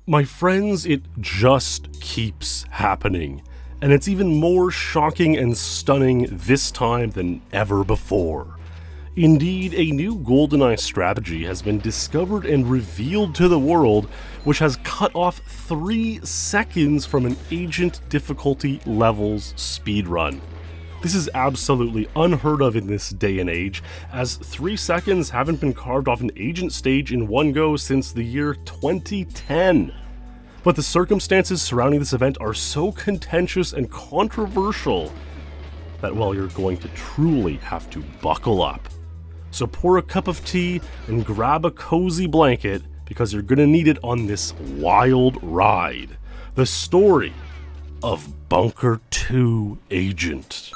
My friends, it just keeps happening, and it's even more shocking and stunning this time than ever before. Indeed, a new GoldenEye strategy has been discovered and revealed to the world, which has cut off 3 seconds from an agent difficulty levels speedrun. This is absolutely unheard of in this day and age, as 3 seconds haven't been carved off an agent stage in one go since the year 2010. But the circumstances surrounding this event are so contentious and controversial that, well, you're going to truly have to buckle up. So pour a cup of tea and grab a cozy blanket, because you're gonna need it on this wild ride. The story of Bunker 2 Agent.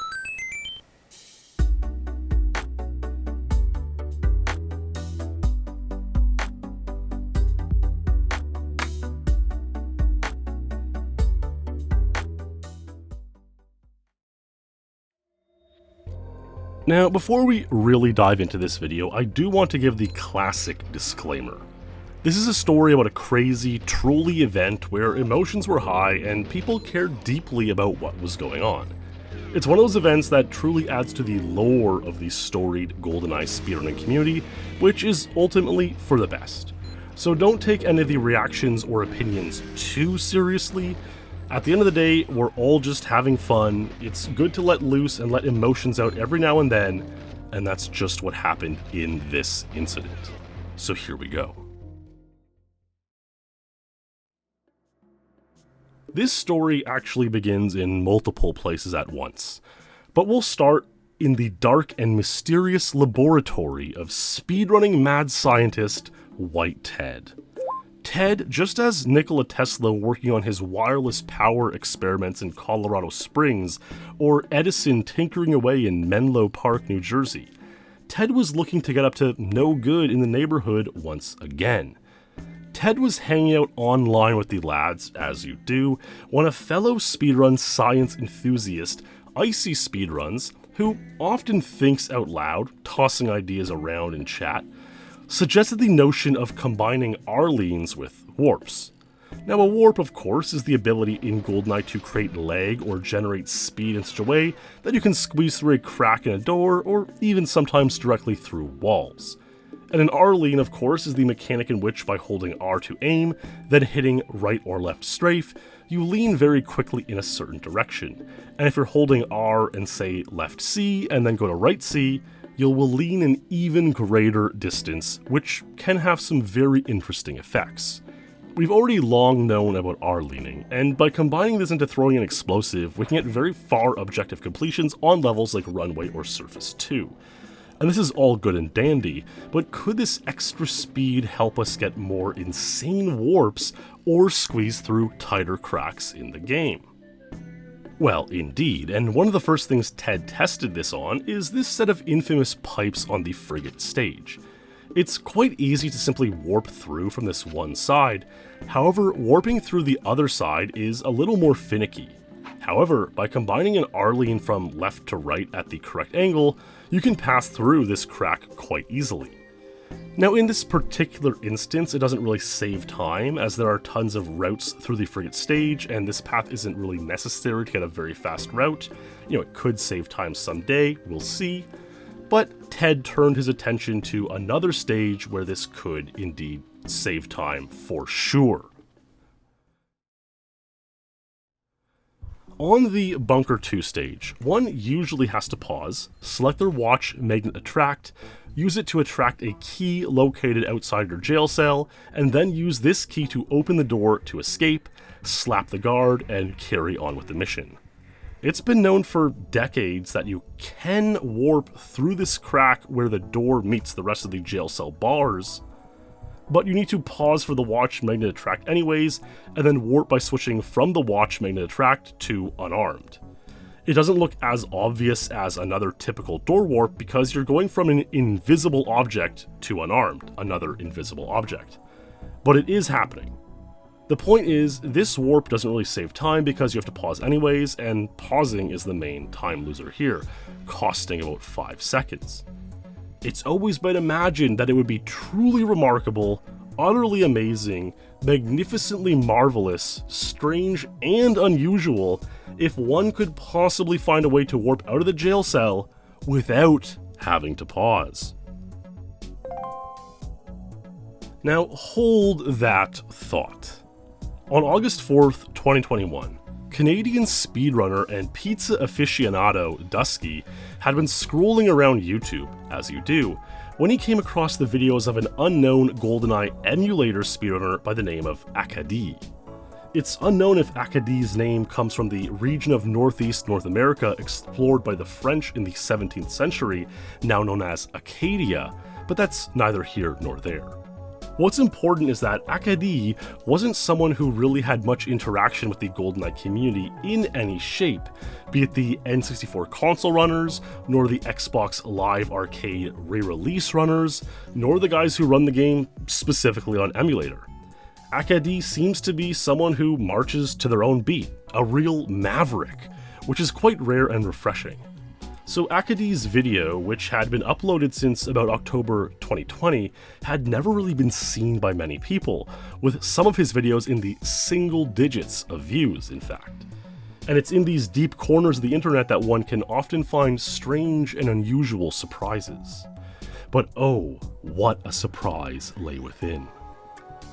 Now, before we really dive into this video, I do want to give the classic disclaimer. This is a story about a crazy, truly event where emotions were high and people cared deeply about what was going on. It's one of those events that truly adds to the lore of the storied GoldenEye speedrunning community, which is ultimately for the best. So don't take any of the reactions or opinions too seriously. At the end of the day, we're all just having fun. It's good to let loose and let emotions out every now and then, and that's just what happened in this incident. So here we go. This story actually begins in multiple places at once, but we'll start in the dark and mysterious laboratory of speedrunning mad scientist White Ted. Ted, just as Nikola Tesla working on his wireless power experiments in Colorado Springs, or Edison tinkering away in Menlo Park, New Jersey, Ted was looking to get up to no good in the neighborhood once again. Ted was hanging out online with the lads, as you do, when a fellow speedrun science enthusiast, Icy Speedruns, who often thinks out loud, tossing ideas around in chat, suggested the notion of combining Arlenes with warps. Now, a warp, of course, is the ability in GoldenEye to create lag or generate speed in such a way that you can squeeze through a crack in a door, or even sometimes directly through walls. And an Arlene, of course, is the mechanic in which, by holding R to aim, then hitting right or left strafe, you lean very quickly in a certain direction. And if you're holding R and say left C, and then go to right C, you will lean an even greater distance, which can have some very interesting effects. We've already long known about R leaning, and by combining this into throwing an explosive, we can get very far objective completions on levels like Runway or Surface 2. And this is all good and dandy, but could this extra speed help us get more insane warps or squeeze through tighter cracks in the game? Well, indeed, and one of the first things Ted tested this on is this set of infamous pipes on the frigate stage. It's quite easy to simply warp through from this one side, however, warping through the other side is a little more finicky. However, by combining an Arlene from left to right at the correct angle, you can pass through this crack quite easily. Now, in this particular instance, it doesn't really save time, as there are tons of routes through the frigate stage, and this path isn't really necessary to get a very fast route. It could save time someday, we'll see. But Ted turned his attention to another stage where this could indeed save time for sure. On the Bunker 2 stage, one usually has to pause, select their watch magnet attract, use it to attract a key located outside your jail cell, and then use this key to open the door to escape, slap the guard, and carry on with the mission. It's been known for decades that you can warp through this crack where the door meets the rest of the jail cell bars, but you need to pause for the watch magnet attract anyways, and then warp by switching from the watch magnet attract to unarmed. It doesn't look as obvious as another typical door warp because you're going from an invisible object to unarmed, another invisible object. But it is happening. The point is, this warp doesn't really save time because you have to pause anyways, and pausing is the main time loser here, costing about 5 seconds. It's always been imagined that it would be truly remarkable, utterly amazing, magnificently marvelous, strange, and unusual if one could possibly find a way to warp out of the jail cell without having to pause. Now hold that thought. On August 4th, 2021, Canadian speedrunner and pizza aficionado Dusky had been scrolling around YouTube, as you do, when he came across the videos of an unknown GoldenEye emulator speedrunner by the name of Acadie. It's unknown if Acadie's name comes from the region of Northeast North America explored by the French in the 17th century, now known as Acadia, but that's neither here nor there. What's important is that Acadie wasn't someone who really had much interaction with the GoldenEye community in any shape, be it the N64 console runners, nor the Xbox Live Arcade re-release runners, nor the guys who run the game specifically on emulator. Acadie seems to be someone who marches to their own beat, a real maverick, which is quite rare and refreshing. So Acadie's video, which had been uploaded since about October 2020, had never really been seen by many people, with some of his videos in the single digits of views, in fact. And it's in these deep corners of the internet that one can often find strange and unusual surprises. But oh, what a surprise lay within.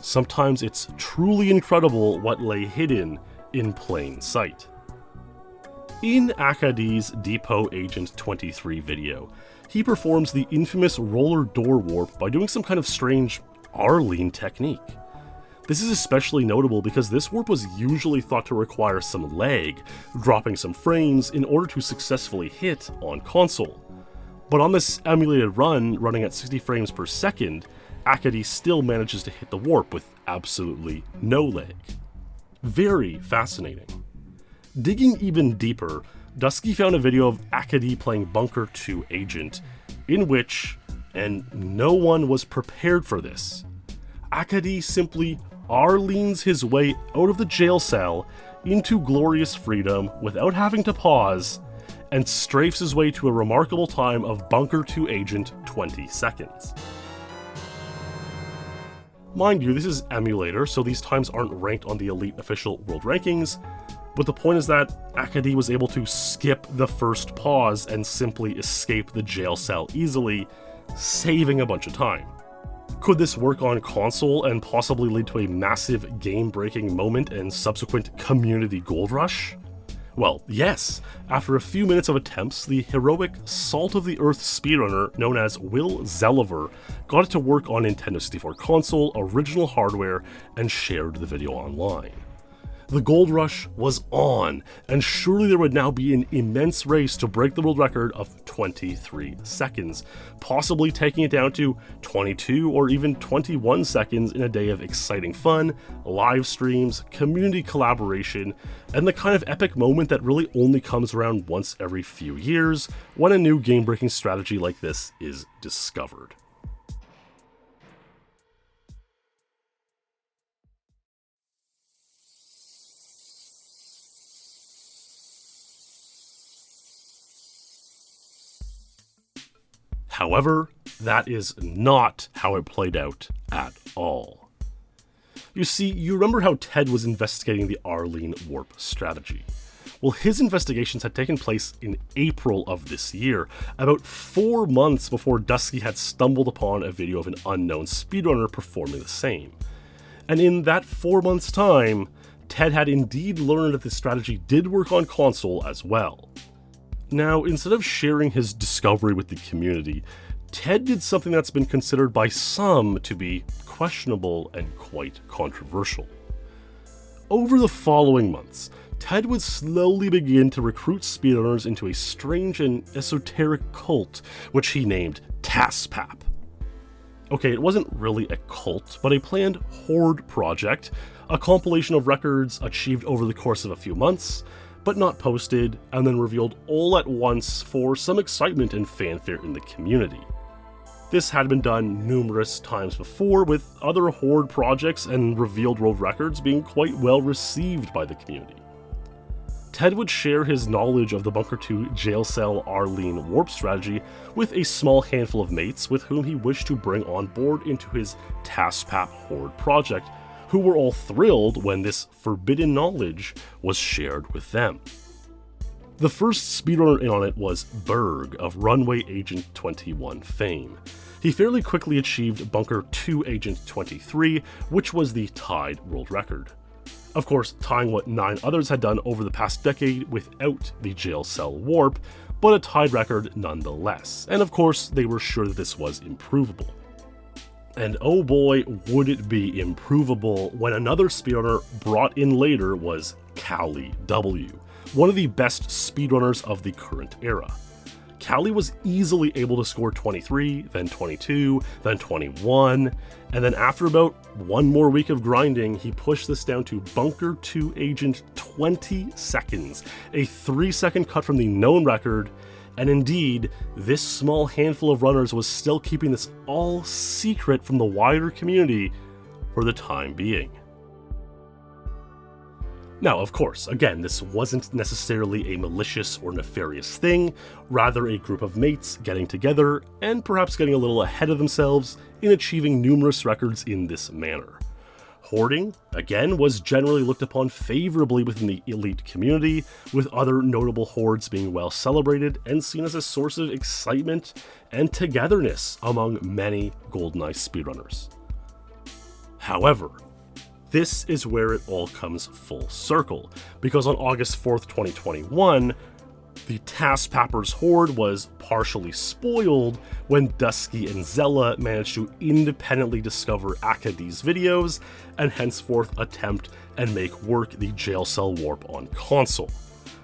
Sometimes it's truly incredible what lay hidden in plain sight. In Acadie's Depot Agent 23 video, he performs the infamous roller door warp by doing some kind of strange Arlene technique. This is especially notable because this warp was usually thought to require some lag, dropping some frames in order to successfully hit on console. But on this emulated run, running at 60 frames per second, Acadie still manages to hit the warp with absolutely no lag. Very fascinating. Digging even deeper, Dusky found a video of Acadie playing Bunker 2 Agent, in which, and no one was prepared for this, Acadie simply Arlenes his way out of the jail cell into glorious freedom without having to pause, and strafes his way to a remarkable time of Bunker 2 Agent 20 seconds. Mind you, this is emulator, so these times aren't ranked on the Elite official world rankings, but the point is that Acadie was able to skip the first pause and simply escape the jail cell easily, saving a bunch of time. Could this work on console and possibly lead to a massive game-breaking moment and subsequent community gold rush? Well, yes. After a few minutes of attempts, the heroic salt-of-the-earth speedrunner known as Will Zelliver got it to work on Nintendo 64 console original hardware and shared the video online. The gold rush was on, and surely there would now be an immense race to break the world record of 23 seconds, possibly taking it down to 22 or even 21 seconds in a day of exciting fun, live streams, community collaboration, and the kind of epic moment that really only comes around once every few years when a new game-breaking strategy like this is discovered. However, that is not how it played out at all. You see, you remember how Ted was investigating the Arlene warp strategy. Well, his investigations had taken place in April of this year, about 4 months before Dusky had stumbled upon a video of an unknown speedrunner performing the same. And in that 4 months' time, Ted had indeed learned that this strategy did work on console as well. Now, instead of sharing his discovery with the community, Ted did something that's been considered by some to be questionable and quite controversial. Over the following months, Ted would slowly begin to recruit speedrunners into a strange and esoteric cult, which he named TASPAP. Okay, it wasn't really a cult, but a planned horde project, a compilation of records achieved over the course of a few months, but not posted, and then revealed all at once for some excitement and fanfare in the community. This had been done numerous times before, with other horde projects and revealed world records being quite well received by the community. Ted would share his knowledge of the Bunker 2 jail cell Arlene warp strategy with a small handful of mates with whom he wished to bring on board into his TASPAP Horde project, who were all thrilled when this forbidden knowledge was shared with them. The first speedrunner in on it was Berg of Runway Agent 21 fame. He fairly quickly achieved Bunker 2 Agent 23, which was the tied world record. Of course, tying what 9 others had done over the past decade without the jail cell warp, but a tied record nonetheless, and of course they were sure that this was improvable. And oh boy, would it be improvable when another speedrunner brought in later was Callie W., one of the best speedrunners of the current era. Callie was easily able to score 23, then 22, then 21, and then after about one more week of grinding, he pushed this down to Bunker 2 Agent 20 seconds, a 3-second cut from the known record, and indeed, this small handful of runners was still keeping this all secret from the wider community for the time being. Now, of course, again, this wasn't necessarily a malicious or nefarious thing, rather a group of mates getting together and perhaps getting a little ahead of themselves in achieving numerous records in this manner. Hoarding, again, was generally looked upon favorably within the elite community, with other notable hordes being well celebrated and seen as a source of excitement and togetherness among many GoldenEye speedrunners. However, this is where it all comes full circle, because on August 4th, 2021, the TASPAPers horde was partially spoiled when Dusky and Zella managed to independently discover Akadee's videos and henceforth attempt and make work the jail cell warp on console.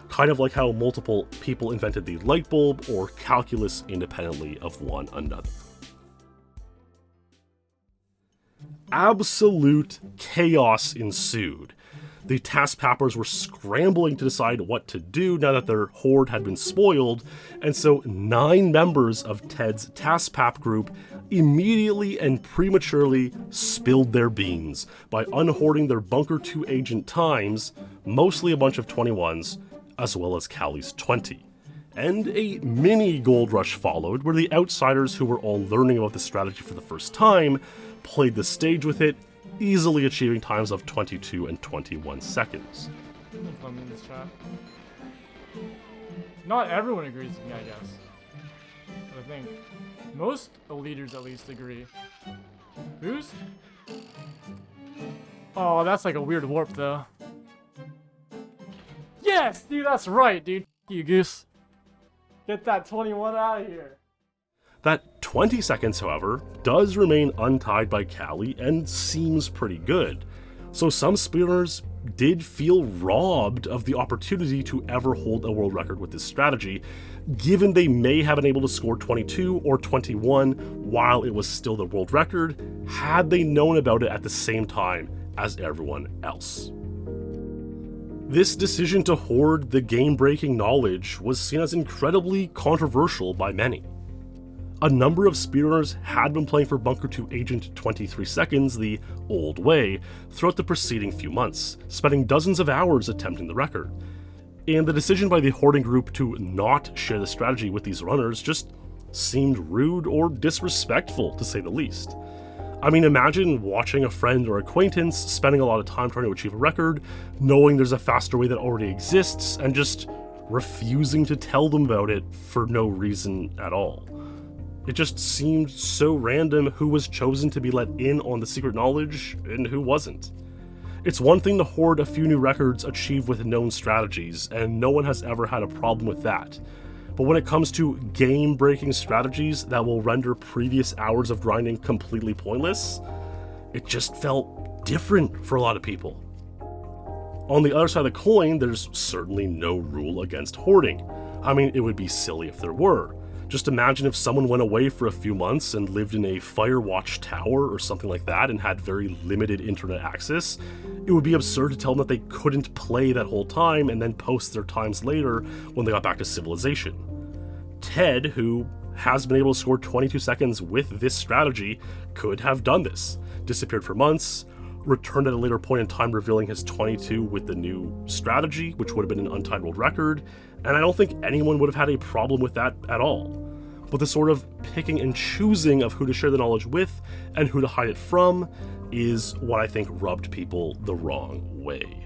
Kind of like how multiple people invented the light bulb or calculus independently of one another. Absolute chaos ensued. The TASPAPers were scrambling to decide what to do now that their horde had been spoiled, and so 9 members of Ted's TASPAP group immediately and prematurely spilled their beans by unhoarding their Bunker 2 agent times, mostly a bunch of 21s, as well as Callie's 20. And a mini gold rush followed, where the outsiders who were all learning about the strategy for the first time played the stage with it, easily achieving times of 22 and 21 seconds. Let me in this chat. Not everyone agrees with me, I guess. But I think most leaders at least agree. Boost? Oh, that's like a weird warp though. Yes, dude, that's right, dude. F you, Goose. Get that 21 out of here. That 20 seconds, however, does remain untied by Callie and seems pretty good. So some speedrunners did feel robbed of the opportunity to ever hold a world record with this strategy, given they may have been able to score 22 or 21 while it was still the world record, had they known about it at the same time as everyone else. This decision to hoard the game-breaking knowledge was seen as incredibly controversial by many. A number of speedrunners had been playing for Bunker 2 Agent 23 seconds the old way throughout the preceding few months, spending dozens of hours attempting the record. And the decision by the hoarding group to not share the strategy with these runners just seemed rude or disrespectful, to say the least. I mean, imagine watching a friend or acquaintance spending a lot of time trying to achieve a record, knowing there's a faster way that already exists, and just refusing to tell them about it for no reason at all. It just seemed so random who was chosen to be let in on the secret knowledge and who wasn't. It's one thing to hoard a few new records achieved with known strategies, and no one has ever had a problem with that. But when it comes to game-breaking strategies that will render previous hours of grinding completely pointless, it just felt different for a lot of people. On the other side of the coin, there's certainly no rule against hoarding. I mean, it would be silly if there were. Just imagine if someone went away for a few months and lived in a Firewatch tower or something like that and had very limited internet access. It would be absurd to tell them that they couldn't play that whole time and then post their times later when they got back to civilization. Ted, who has been able to score 22 seconds with this strategy, could have done this, disappeared for months, returned at a later point in time, revealing his 22 with the new strategy, which would have been an untied world record, and I don't think anyone would have had a problem with that at all. But the sort of picking and choosing of who to share the knowledge with and who to hide it from is what I think rubbed people the wrong way.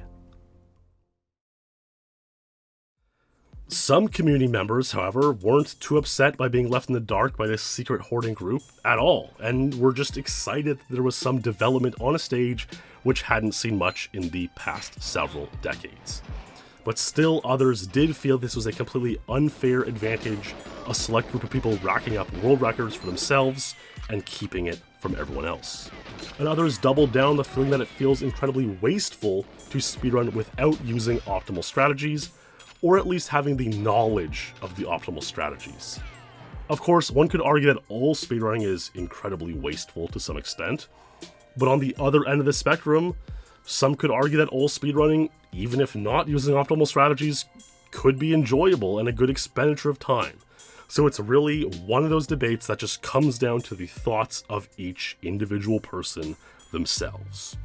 Some community members, however, weren't too upset by being left in the dark by this secret hoarding group at all, and were just excited that there was some development on a stage which hadn't seen much in the past several decades. But still, others did feel this was a completely unfair advantage, a select group of people racking up world records for themselves and keeping it from everyone else. And others doubled down the feeling that it feels incredibly wasteful to speedrun without using optimal strategies, or at least having the knowledge of the optimal strategies. Of course, one could argue that all speedrunning is incredibly wasteful to some extent, but on the other end of the spectrum, some could argue that all speedrunning, even if not using optimal strategies, could be enjoyable and a good expenditure of time. So it's really one of those debates that just comes down to the thoughts of each individual person themselves.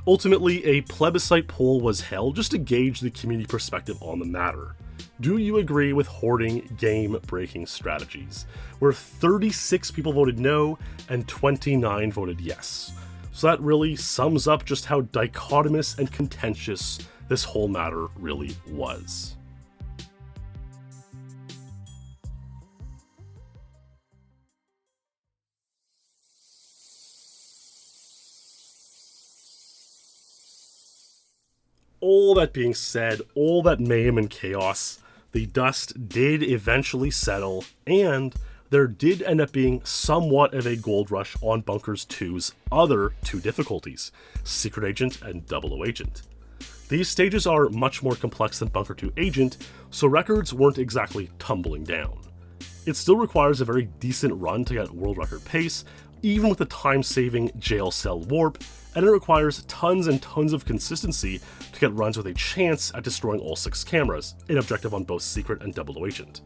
Ultimately, a plebiscite poll was held just to gauge the community perspective on the matter. Do you agree with hoarding game-breaking strategies? Where 36 people voted no and 29 voted yes. So that really sums up just how dichotomous and contentious this whole matter really was. All that being said, all that mayhem and chaos, the dust did eventually settle, and there did end up being somewhat of a gold rush on Bunkers 2's other two difficulties, Secret Agent and 00 Agent. These stages are much more complex than Bunker 2 Agent, so records weren't exactly tumbling down. It still requires a very decent run to get world record pace, even with the time-saving jail cell warp, and it requires tons and tons of consistency to get runs with a chance at destroying all 6 cameras, an objective on both Secret and 00 Agent.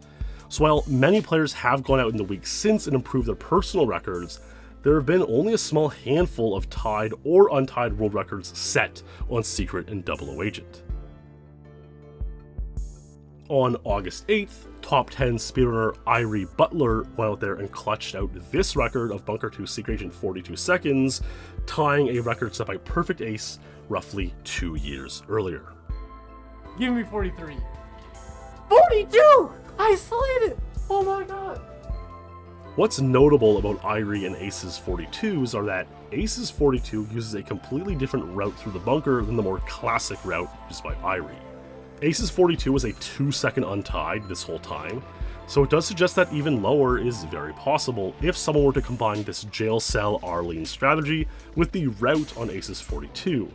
So while many players have gone out in the weeks since and improved their personal records, there have been only a small handful of tied or untied world records set on Secret and 00 Agent. On August 8th, top 10 speedrunner Irie Butler went out there and clutched out this record of Bunker 2 Secret Agent 42 seconds, tying a record set by Perfect Ace roughly 2 years earlier. Give me 43. 42! I slid it! Oh my god! What's notable about Irie and Ace's 42s are that Ace's 42 uses a completely different route through the bunker than the more classic route used by Irie. Ace's 42 was a 2-second untied this whole time, so it does suggest that even lower is very possible if someone were to combine this jail cell Arlene strategy with the route on Ace's 42.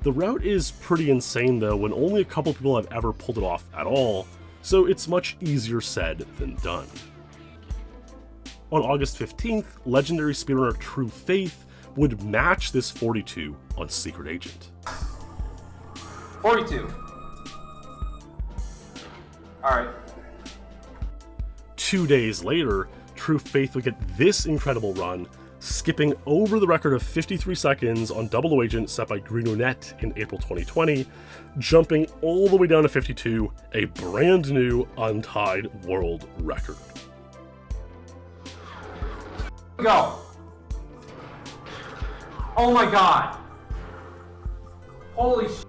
The route is pretty insane though, when only a couple people have ever pulled it off at all, so it's much easier said than done. On August 15th, legendary speedrunner True Faith would match this 42 on Secret Agent. 42. Alright. 2 days later, True Faith would get this incredible run, skipping over the record of 53 seconds on 00 Agent set by Greenonette in April 2020, jumping all the way down to 52, a brand new untied world record. Go! Oh my god! Holy sh**.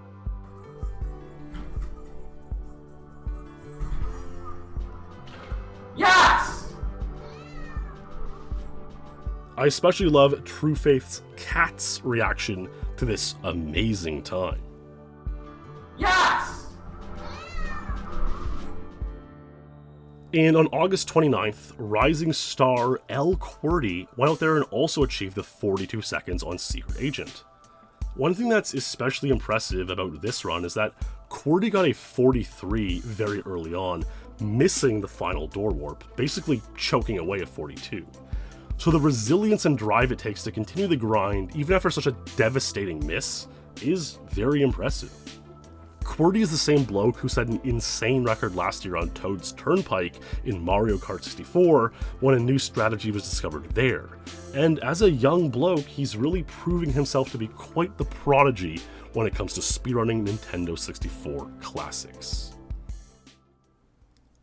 Yes! I especially love True Faith's cat's reaction to this amazing time. Yes! And on August 29th, rising star L. Qwerty went out there and also achieved the 42 seconds on Secret Agent. One thing that's especially impressive about this run is that Qwerty got a 43 very early on, missing the final door warp, basically choking away at 42. So the resilience and drive it takes to continue the grind, even after such a devastating miss, is very impressive. QWERTY is the same bloke who set an insane record last year on Toad's Turnpike in Mario Kart 64 when a new strategy was discovered there. And as a young bloke, he's really proving himself to be quite the prodigy when it comes to speedrunning Nintendo 64 classics.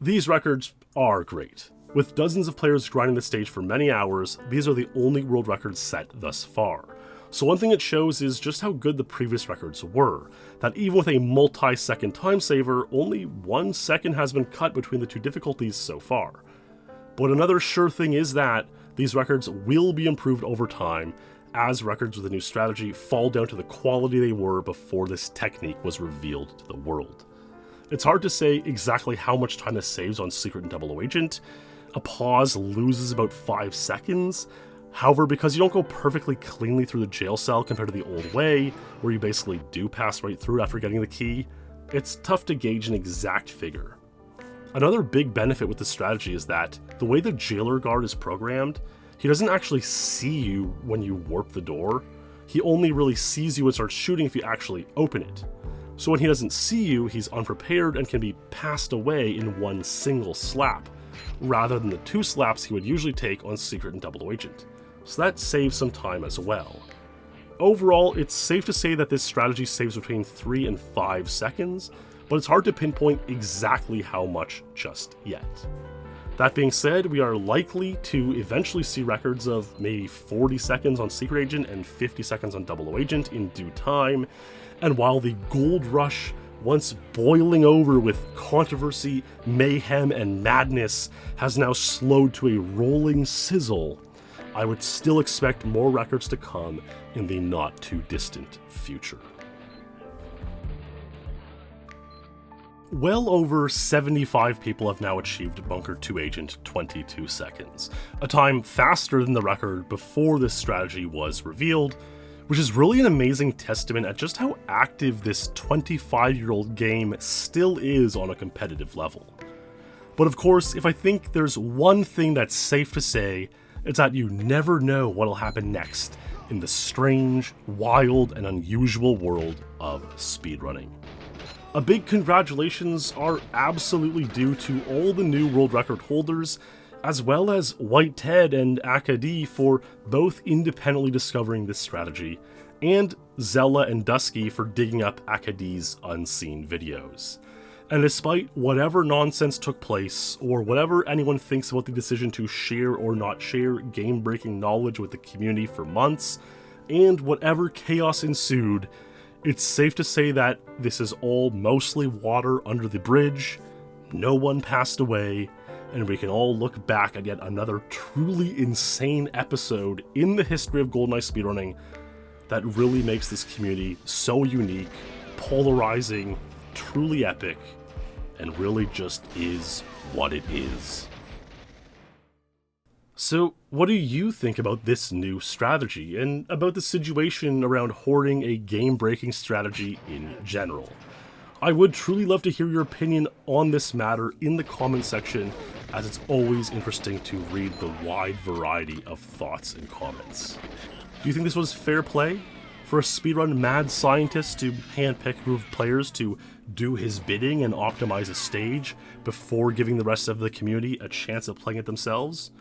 These records are great. With dozens of players grinding the stage for many hours, these are the only world records set thus far. So one thing it shows is just how good the previous records were, that even with a multi-second time saver, only 1 second has been cut between the two difficulties so far. But another sure thing is that these records will be improved over time, as records with a new strategy fall down to the quality they were before this technique was revealed to the world. It's hard to say exactly how much time this saves on Secret and Double O Agent. A pause loses about 5 seconds. However, because you don't go perfectly cleanly through the jail cell compared to the old way, where you basically do pass right through after getting the key, it's tough to gauge an exact figure. Another big benefit with this strategy is that the way the jailer guard is programmed, he doesn't actually see you when you warp the door. He only really sees you and starts shooting if you actually open it. So when he doesn't see you, he's unprepared and can be passed away in one single slap, rather than the 2 slaps he would usually take on Secret and Double O Agent. So that saves some time as well. Overall, it's safe to say that this strategy saves between 3 and 5 seconds, but it's hard to pinpoint exactly how much just yet. That being said, we are likely to eventually see records of maybe 40 seconds on Secret Agent and 50 seconds on Double O Agent in due time, and while the gold rush, once boiling over with controversy, mayhem, and madness, has now slowed to a rolling sizzle, I would still expect more records to come in the not too distant future. Well over 75 people have now achieved Bunker 2 Agent 22 seconds, a time faster than the record before this strategy was revealed, which is really an amazing testament at just how active this 25-year-old game still is on a competitive level. But of course, if I think there's one thing that's safe to say, it's that you never know what'll happen next in the strange, wild, and unusual world of speedrunning. A big congratulations are absolutely due to all the new world record holders, as well as White Ted and Akadi for both independently discovering this strategy, and Zella and Dusky for digging up Akadi's unseen videos. And despite whatever nonsense took place, or whatever anyone thinks about the decision to share or not share game-breaking knowledge with the community for months, and whatever chaos ensued, it's safe to say that this is all mostly water under the bridge, no one passed away, and we can all look back at yet another truly insane episode in the history of GoldenEye speedrunning that really makes this community so unique, polarizing, truly epic, and really just is what it is. So, what do you think about this new strategy, and about the situation around hoarding a game-breaking strategy in general? I would truly love to hear your opinion on this matter in the comment section, as it's always interesting to read the wide variety of thoughts and comments. Do you think this was fair play? For a speedrun mad scientist to handpick a group of players to do his bidding and optimize a stage before giving the rest of the community a chance at playing it themselves?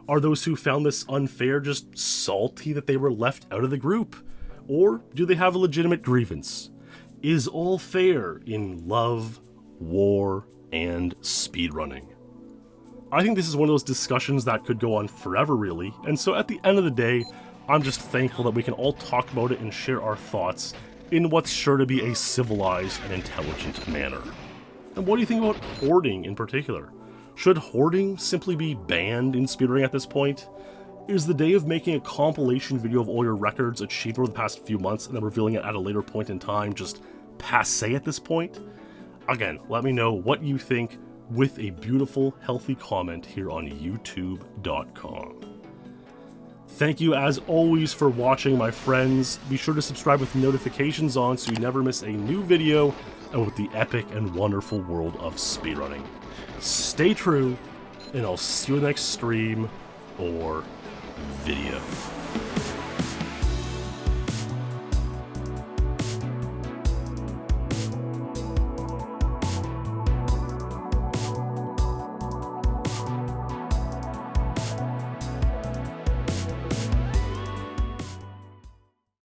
Are those who found this unfair just salty that they were left out of the group? Or do they have a legitimate grievance? Is all fair in love, war, and speedrunning? I think this is one of those discussions that could go on forever, really, and so at the end of the day, I'm just thankful that we can all talk about it and share our thoughts in what's sure to be a civilized and intelligent manner. And what do you think about hoarding in particular? Should hoarding simply be banned in speedrunning at this point? Is the day of making a compilation video of all your records achieved over the past few months and then revealing it at a later point in time just passé at this point? Again, let me know what you think with a beautiful, healthy comment here on youtube.com. Thank you as always for watching, my friends. Be sure to subscribe with notifications on so you never miss a new video about the epic and wonderful world of speedrunning. Stay true, and I'll see you in the next stream or video.